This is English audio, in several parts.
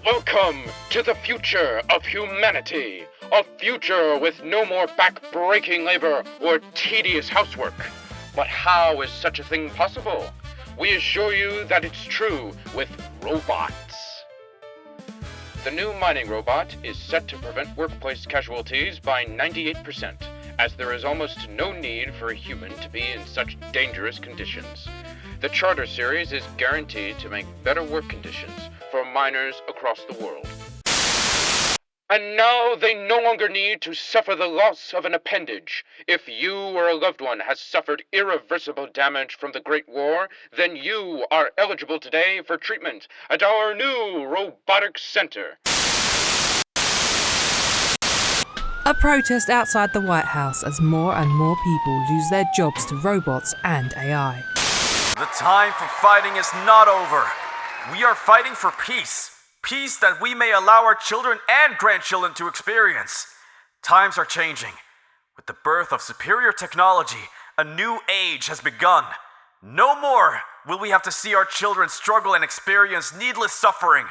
Welcome to the future of humanity. A future with no more back-breaking labor or tedious housework. But how is such a thing possible? We assure you that it's true with robots. The new mining robot is set to prevent workplace casualties by 98%, as there is almost no need for a human to be in such dangerous conditions. The Charter Series is guaranteed to make better work conditions for miners across the world. And now they no longer need to suffer the loss of an appendage. If you or a loved one has suffered irreversible damage from the Great War, then you are eligible today for treatment at our new robotic center. A protest outside the White House as more and more people lose their jobs to robots and AI. The time for fighting is not over. We are fighting for peace. Peace that we may allow our children and grandchildren to experience. Times are changing. With the birth of superior technology, a new age has begun. No more will we have to see our children struggle and experience needless suffering.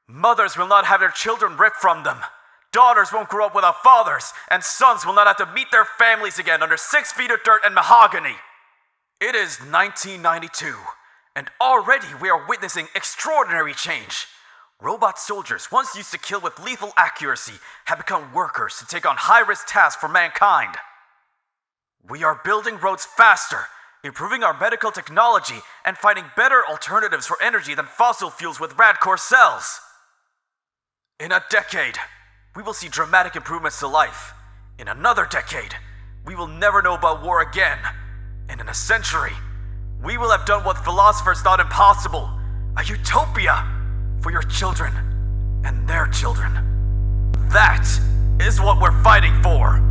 Mothers will not have their children ripped from them. Daughters won't grow up without fathers, and sons will not have to meet their families again under 6 feet of dirt and mahogany. It is 1992, and already we are witnessing extraordinary change. Robot soldiers, once used to kill with lethal accuracy, have become workers to take on high-risk tasks for mankind. We are building roads faster, improving our medical technology, and finding better alternatives for energy than fossil fuels with rad-core cells. In a decade, we will see dramatic improvements to life. In another decade, we will never know about war again. And in a century, we will have done what philosophers thought impossible, a utopia for your children and their children. That is what we're fighting for.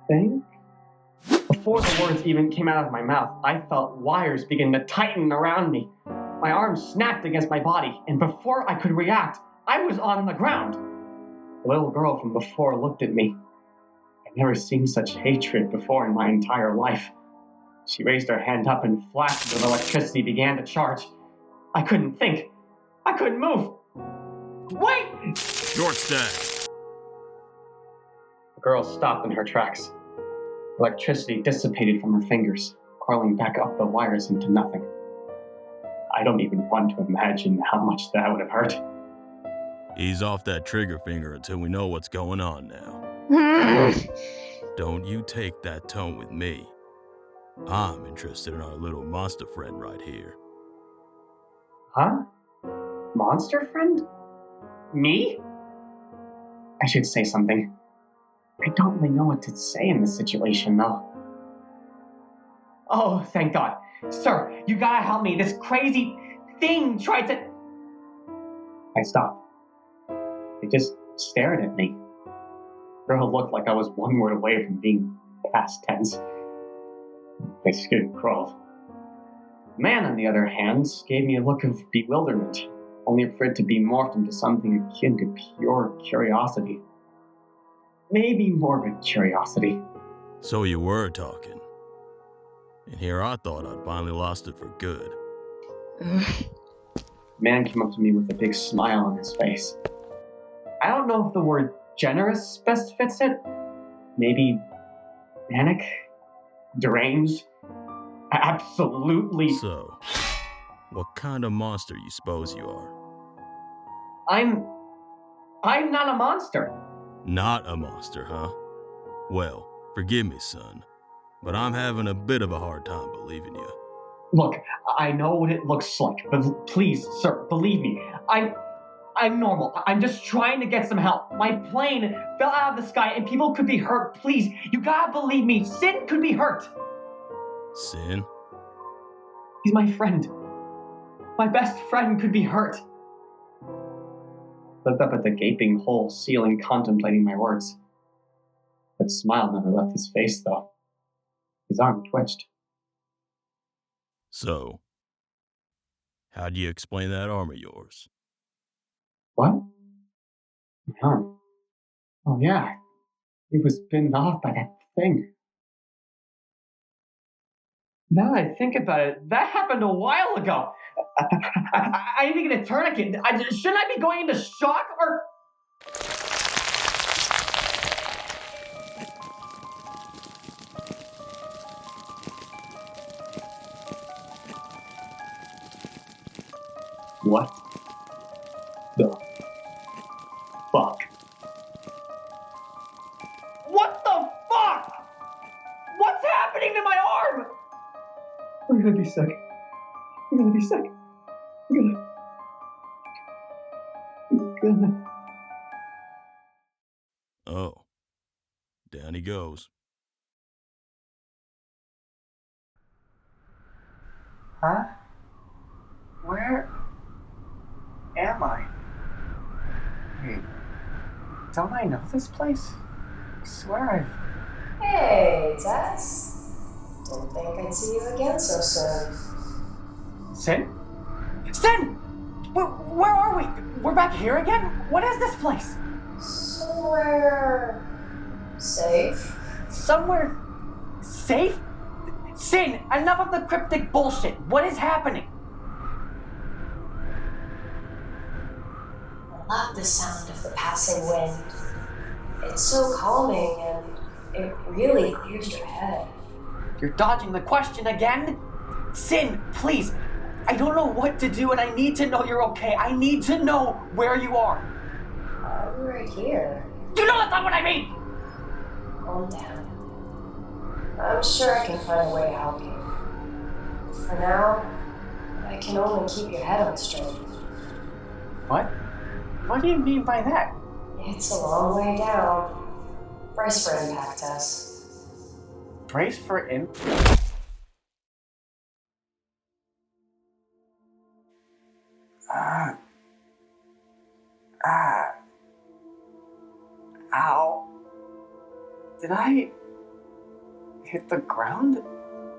Thing? Before the words even came out of my mouth, I felt wires begin to tighten around me. My arms snapped against my body, and before I could react, I was on the ground. The little girl from before looked at me. I'd never seen such hatred before in my entire life. She raised her hand up and flashes of electricity began to charge. I couldn't think. I couldn't move. Wait! SHORTSTACK. The girl stopped in her tracks. Electricity dissipated from her fingers, coiling back up the wires into nothing. I don't even want to imagine how much that would have hurt. Ease off that trigger finger until we know what's going on now. Don't you take that tone with me. I'm interested in our little monster friend right here. Huh? Monster friend? Me? I should say something. I don't really know what to say in this situation, though. Oh, thank God. Sir, you gotta help me. This crazy thing tried to... I stopped. They just stared at me. The girl looked like I was one word away from being past tense. My skin crawled. The man, on the other hand, gave me a look of bewilderment, only for it to be morphed into something akin to pure curiosity. Maybe morbid curiosity. So you were talking. And here I thought I'd finally lost it for good. The man came up to me with a big smile on his face. I don't know if the word generous best fits it. Maybe manic? Deranged? Absolutely. So, what kind of monster you suppose you are? I'm not a monster. Not a monster, huh? Well, forgive me, son, but I'm having a bit of a hard time believing you. Look, I know what it looks like, but please, sir, believe me. I'm normal. I'm just trying to get some help. My plane fell out of the sky and people could be hurt. Please, you gotta believe me. Sin could be hurt. Sin? He's my friend. My best friend could be hurt. Looked up at the gaping hole ceiling, contemplating my words. That smile never left his face, though. His arm twitched. So, how do you explain that arm of yours? What? My arm. Oh, yeah. It was pinned off by that thing. Now that I think about it, that happened a while ago. I need to get a tourniquet. Shouldn't I be going into shock or... What the fuck? What the fuck? What's happening to my arm? I'm gonna be sick. I'm gonna be sick. I'm gonna... Oh. Down he goes. Huh? Where am I? Wait, don't I know this place? I swear I've... Hey, Tess. Didn't think I'd see you again so soon. Sin? Sin! Where are we? We're back here again? What is this place? Somewhere... safe? Somewhere... safe? Sin, enough of the cryptic bullshit. What is happening? I love the sound of the passing wind. It's so calming and it really clears your head. You're dodging the question again? Sin, please. I don't know what to do and I need to know you're okay. I need to know where you are. I'm right here. You know that's not what I mean! Calm down. I'm sure I can find a way to help you. For now, I can only keep your head on straight. What? What do you mean by that? It's a long way down. Brace for impact, Tess. Brace for Ow. Did I hit the ground?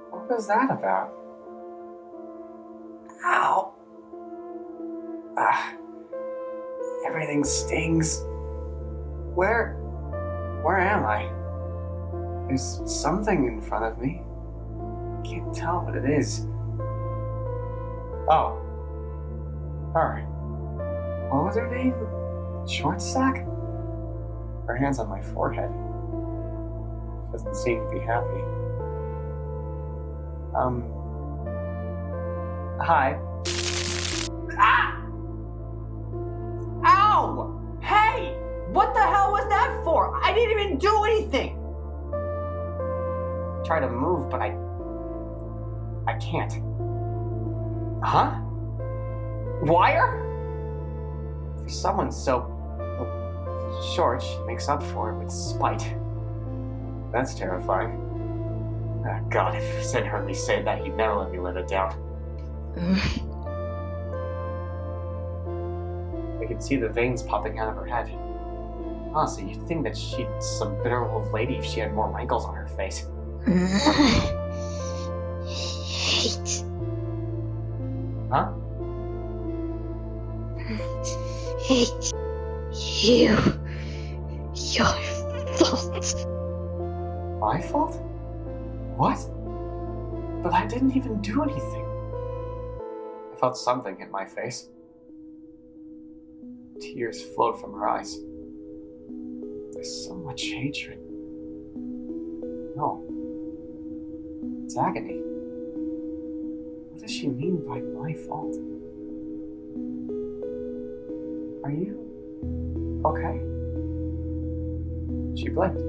What was that about? Ow. Everything stings. Where am I? There's something in front of me. Can't tell what it is. Oh. Her. What was her name? SHORTSTACK? Her hand's on my forehead. Doesn't seem to be happy. Hi. Ah! Ow! Hey! What the hell was that for? I didn't even do anything! Try to move, but I can't. Huh? Wire? For someone so short, she makes up for it with spite. That's terrifying. Oh, God, if Sin heard me say that, he'd never let me live it down. I could see the veins popping out of her head. Honestly, you'd think that she'd some bitter old lady if she had more wrinkles on her face. Hate. Huh? Hate you. Your fault. My fault? What? But I didn't even do anything. I felt something hit my face. Tears flowed from her eyes. There's so much hatred. No. It's agony. What does she mean by my fault? Are you okay? She blinked.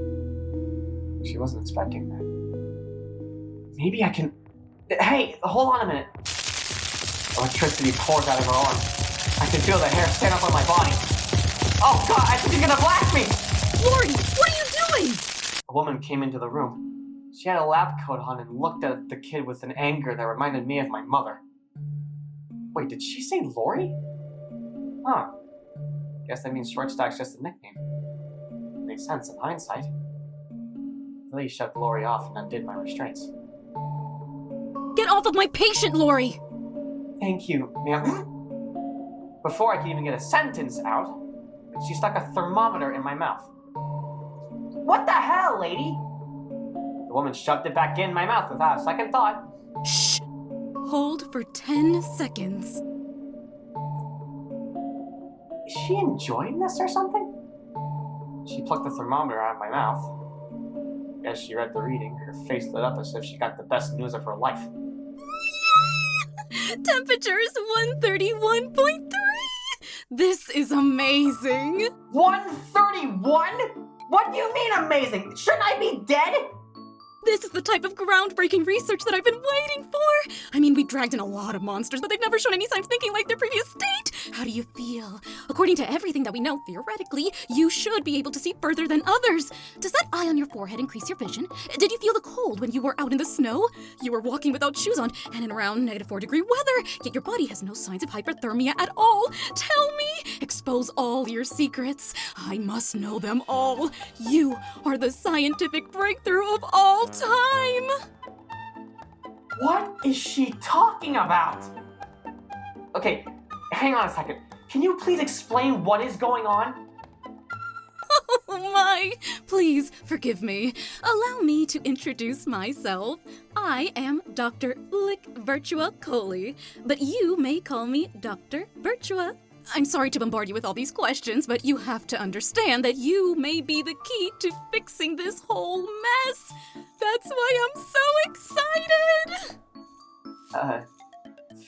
She wasn't expecting that. Maybe I can... Hey, hold on a minute. Electricity pours out of her arm. I can feel the hair stand up on my body. Oh god, I think he's gonna blast me! Lori, what are you doing? A woman came into the room. She had a lab coat on and looked at the kid with an anger that reminded me of my mother. Wait, did she say Lori? Huh. Guess that means SHORTSTACK's just a nickname. Makes sense in hindsight. Lee shoved Lori off and undid my restraints. Get off of my patient, Lori! Thank you, ma'am. Before I could even get a sentence out, she stuck a thermometer in my mouth. What the hell, lady? The woman shoved it back in my mouth without a second thought. Shh! Hold for 10 seconds. Is she enjoying this or something? She plucked the thermometer out of my mouth. As she read the reading, her face lit up as if she got the best news of her life. Temperature is 131.3! This is amazing! 131? What do you mean amazing? Shouldn't I be dead? This is the type of groundbreaking research that I've been waiting for! I mean, we dragged in a lot of monsters, but they've never shown any signs of thinking like their previous state! How do you feel? According to everything that we know, theoretically, you should be able to see further than others. Does that eye on your forehead increase your vision? Did you feel the cold when you were out in the snow? You were walking without shoes on and in around -4-degree weather, yet your body has no signs of hypothermia at all. Tell me! Expose all your secrets. I must know them all. You are the scientific breakthrough of all time! What is she talking about? Okay, hang on a second. Can you please explain what is going on? Oh my! Please forgive me. Allow me to introduce myself. I am Dr. VIRTUA COLLEY, but you may call me Dr. VIRTUA. I'm sorry to bombard you with all these questions, but you have to understand that you may be the key to fixing this whole mess. That's why I'm so excited!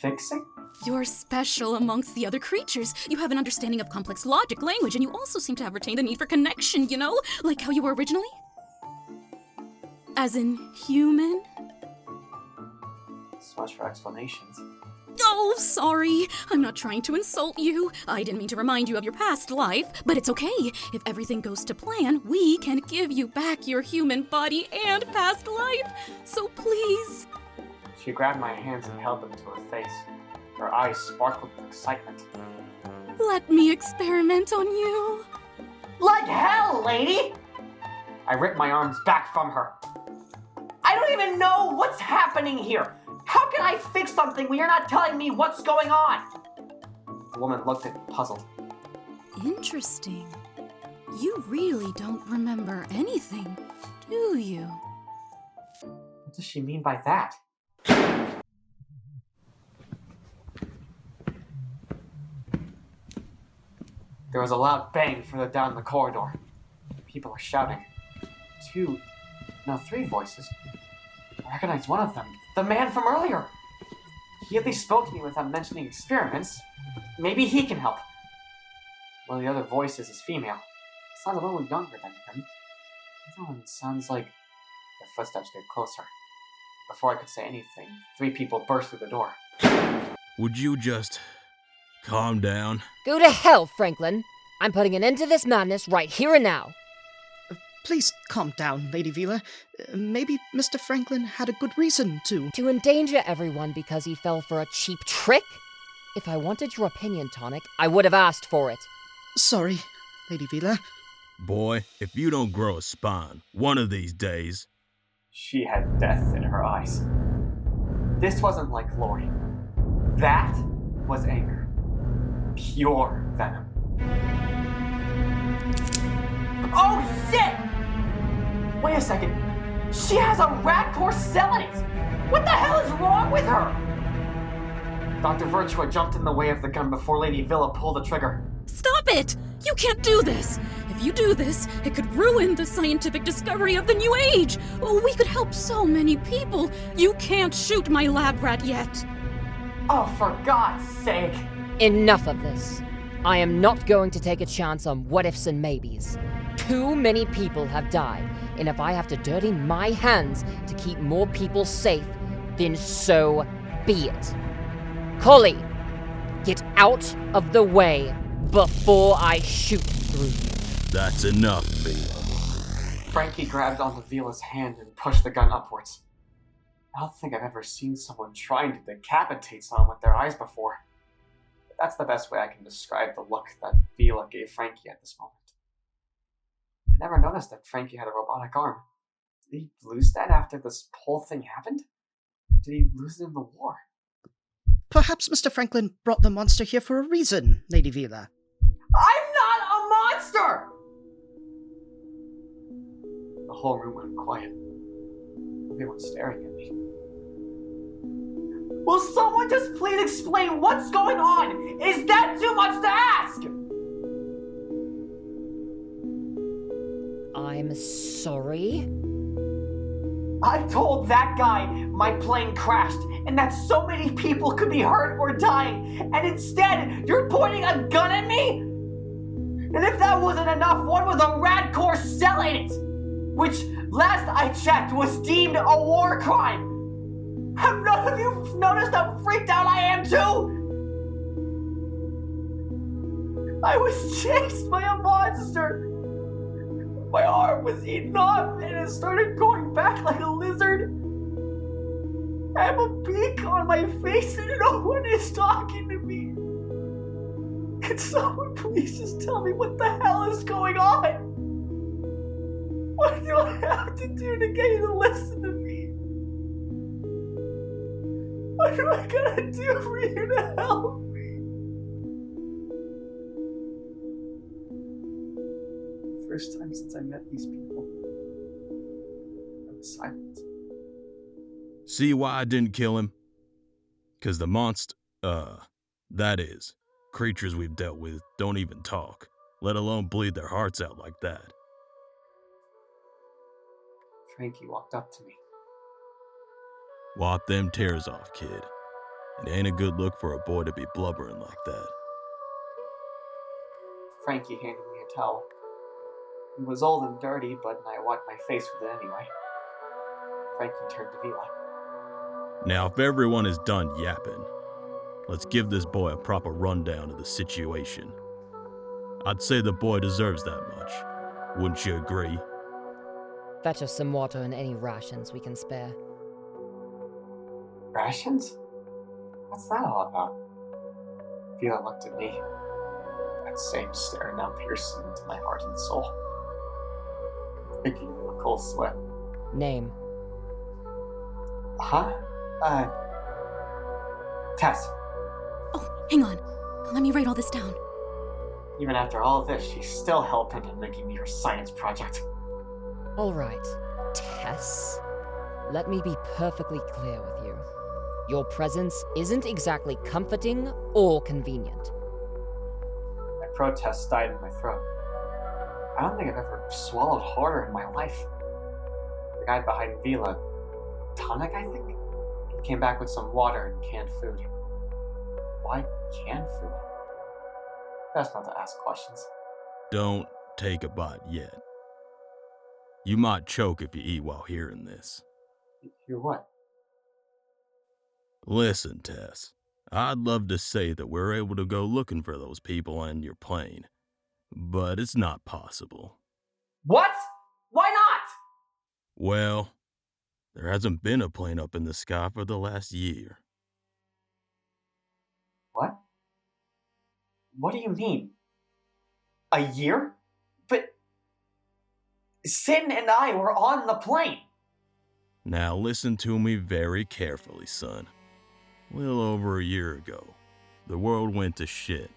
Fixing? You're special amongst the other creatures. You have an understanding of complex logic, language, and you also seem to have retained the need for connection, you know? Like how you were originally? As in human? So much for explanations. Oh, sorry. I'm not trying to insult you. I didn't mean to remind you of your past life, but it's okay. If everything goes to plan, we can give you back your human body and past life. So please. She grabbed my hands and held them to her face. Her eyes sparkled with excitement. Let me experiment on you. Like hell, lady! I ripped my arms back from her. I don't even know what's happening here. How can I fix something when you're not telling me what's going on? The woman looked at me, puzzled. Interesting. You really don't remember anything, do you? What does she mean by that? There was a loud bang further down the corridor. People were shouting. Three voices. I recognized one of them. The man from earlier! He at least spoke to me without mentioning experiments. Maybe he can help. One of the other voices is female. Sounds a little younger than him. The other one sounds like... Their footsteps get closer. Before I could say anything, 3 people burst through the door. Would you just calm down? Go to hell, Franklin. I'm putting an end to this madness right here and now. Please calm down, Lady VILA. Maybe Mr. Franklin had a good reason to... To endanger everyone because he fell for a cheap trick? If I wanted your opinion, Tonic, I would have asked for it. Sorry, Lady VILA. Boy, if you don't grow a spine, one of these days... She had death in her eyes. This wasn't like Lori. That was anger. Pure venom. Oh, shit! Wait a second. She has a rat core cell in it! What the hell is wrong with her? Dr. VIRTUA jumped in the way of the gun before Lady VILA pulled the trigger. Stop it! You can't do this! If you do this, it could ruin the scientific discovery of the new age! Oh, we could help so many people! You can't shoot my lab rat yet! Oh, for God's sake! Enough of this. I am not going to take a chance on what-ifs and maybes. Too many people have died, and if I have to dirty my hands to keep more people safe, then so be it. COLLEY, Get out of the way before I shoot through you. That's enough, VILA. Frankie grabbed onto Vila's hand and pushed the gun upwards. I don't think I've ever seen someone trying to decapitate someone with their eyes before. But that's the best way I can describe the look that Vila gave Frankie at this moment. I never noticed that Frankie had a robotic arm. Did he lose that after this whole thing happened? Did he lose it in the war? Perhaps Mr. Franklin brought the monster here for a reason, Lady Vila. I'm not a monster! The whole room went quiet. Everyone's staring at me. Will someone just please explain what's going on? Is that too much to ask? I'm sorry? I told that guy my plane crashed and that so many people could be hurt or dying, and instead you're pointing a gun at me? And if that wasn't enough, one with a Radcore cell in it, which last I checked was deemed a war crime. Have none of you noticed how freaked out I am too? I was chased by a monster. My arm was eaten off and it started going back like a lizard. I have a beak on my face and no one is talking to me. Could someone please just tell me what the hell is going on? What do I have to do to get you to listen to me? What do I gotta do for you to help me? First time since I met these people, I was silent. See why I didn't kill him? 'Cause the that is, creatures we've dealt with don't even talk, let alone bleed their hearts out like that. Frankie walked up to me. Wop them tears off, kid. It ain't a good look for a boy to be blubbering like that. Frankie handed me a towel. It was old and dirty, but I wiped my face with it anyway. Frankie turned to Vila. Now, if everyone is done yapping, let's give this boy a proper rundown of the situation. I'd say the boy deserves that much. Wouldn't you agree? Fetch us some water and any rations we can spare. Rations? What's that all about? Vila looked at me. That same stare now pierced into my heart and soul. Making me a cold sweat. Name. Huh? Tess. Oh, hang on. Let me write all this down. Even after all of this, she's still hell-bent on making me her science project. Alright, Tess. Let me be perfectly clear with you. Your presence isn't exactly comforting or convenient. My protest died in my throat. I don't think I've ever swallowed harder in my life. The guy behind Vila, TONIC, I think? He came back with some water and canned food. Why canned food? Best not to ask questions. Don't take a bite yet. You might choke if you eat while hearing this. Hear what? Listen, Tess. I'd love to say that we're able to go looking for those people on your plane, but it's not possible. What? Why not? Well, there hasn't been a plane up in the sky for the last year. What? What do you mean? A year? But Sin and I were on the plane. Now listen to me very carefully, son. A little over a year ago, the world went to shit.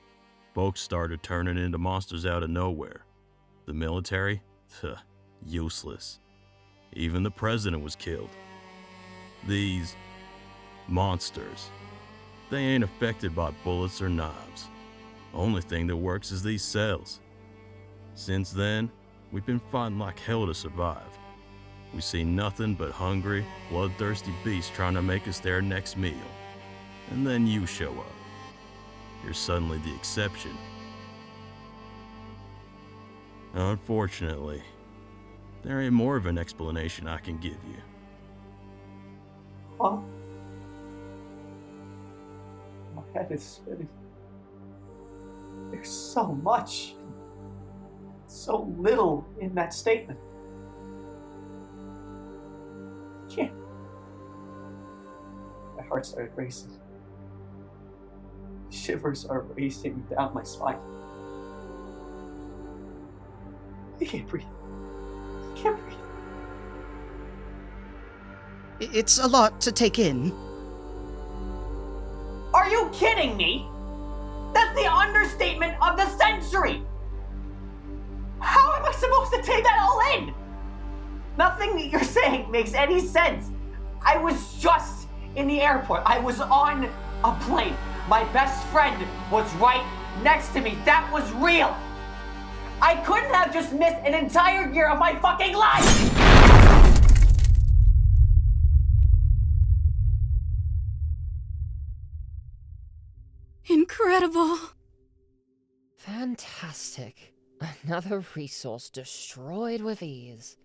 Folks started turning into monsters out of nowhere. The military? Useless. Even the president was killed. These monsters, they ain't affected by bullets or knives. Only thing that works is these cells. Since then, we've been fighting like hell to survive. We see nothing but hungry, bloodthirsty beasts trying to make us their next meal. And then you show up. You're suddenly the exception. Unfortunately, there ain't more of an explanation I can give you. Huh? My head is spinning. There's so much, so little in that statement. I can't. My heart started racing. Shivers are racing down my spine. I can't breathe. I can't breathe. It's a lot to take in. Are you kidding me? That's the understatement of the century! How am I supposed to take that all in? Nothing that you're saying makes any sense. I was just in the airport. I was on a plane. My best friend was right next to me. That was real. I couldn't have just missed an entire year of my fucking life! Incredible. Fantastic. Another resource destroyed with ease.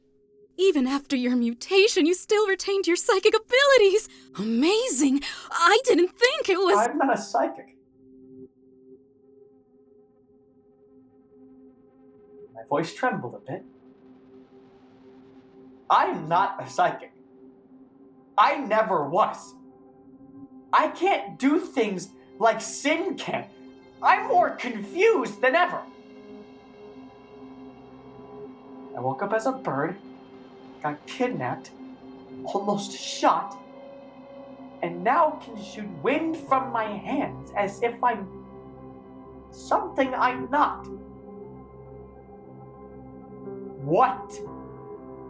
Even after your mutation, you still retained your psychic abilities. Amazing. I didn't think it was... I'm not a psychic. My voice trembled a bit. I'm not a psychic. I never was. I can't do things like Sin can. I'm more confused than ever. I woke up as a bird, got kidnapped, almost shot, and now can shoot wind from my hands as if I'm something I'm not. What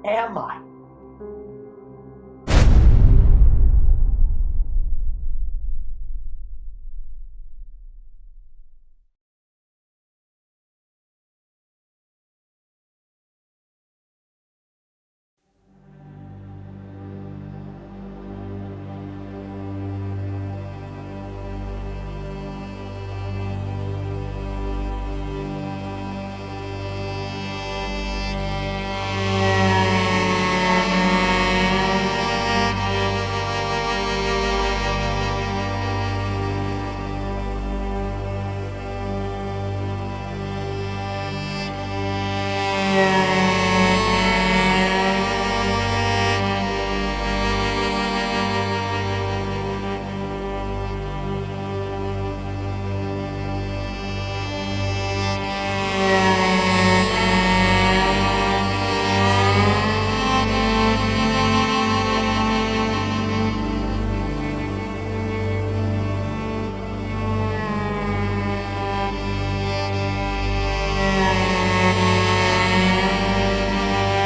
am I?